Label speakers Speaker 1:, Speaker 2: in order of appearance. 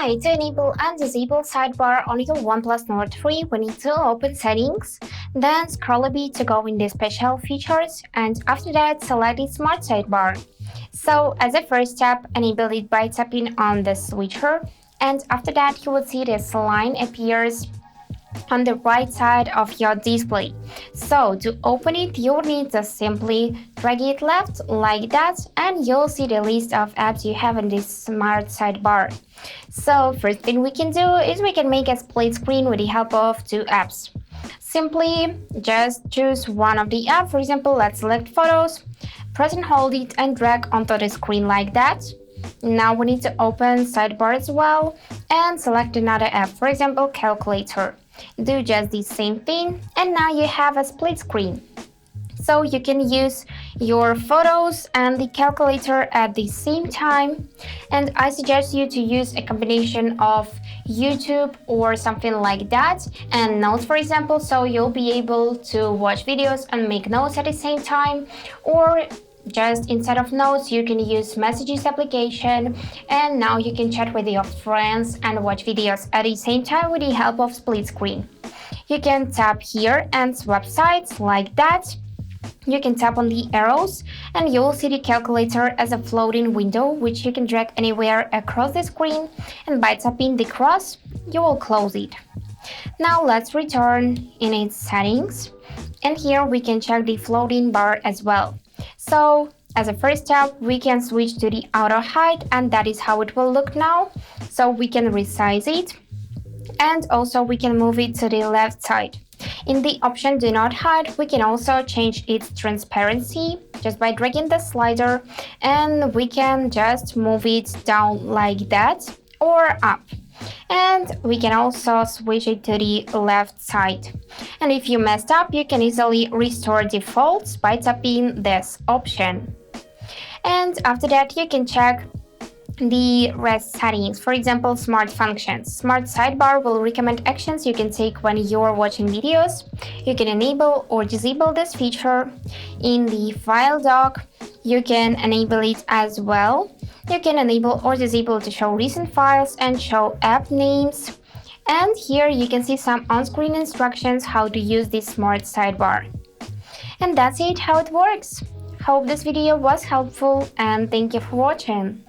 Speaker 1: Hi, to enable and disable sidebar on your OnePlus Nord 3, we need to open settings, then scroll a bit to go in the special features, and after that select the Smart Sidebar. So as a first step, enable it by tapping on the switcher, and after that you will see this line appears on the right side of your display. So to open it, you need to simply drag it left like that, and you'll see the list of apps you have in this Smart Sidebar. So first thing we can do is we can make a split screen with the help of two apps. Simply just choose one of the apps. For example, let's select photos, press and hold it and drag onto the screen like that. Now we need to open sidebar as well and select another app, for example calculator. Do just the same thing and now you have a split screen. So you can use your photos and the calculator at the same time, and I suggest you to use a combination of YouTube or something like that and notes, for example, so you'll be able to watch videos and make notes at the same time, or just instead of notes you can use messages application, and now you can chat with your friends and watch videos at the same time with the help of split screen. You can tap here and swap sides like that. You can tap on the arrows and you'll see the calculator as a floating window which you can drag anywhere across the screen, and by tapping the cross you will close it. Now let's return in its settings, and here we can check the floating bar as well. So as a first step we can switch to the auto height, and that is how it will look now. So we can resize it and also we can move it to the left side. In the option do not hide, we can also change its transparency just by dragging the slider, and we can just move it down like that or up. And we can also switch it to the left side. And if you messed up, you can easily restore defaults by tapping this option. And after that you can check the rest settings, for example smart functions. Smart sidebar will recommend actions you can take when you're watching videos. You can enable or disable this feature. In the file dock you can enable it as well. You can enable or disable to show recent files and show app names, and here you can see some on-screen instructions how to use this smart sidebar. And that's it, how it works. Hope this video was helpful and thank you for watching.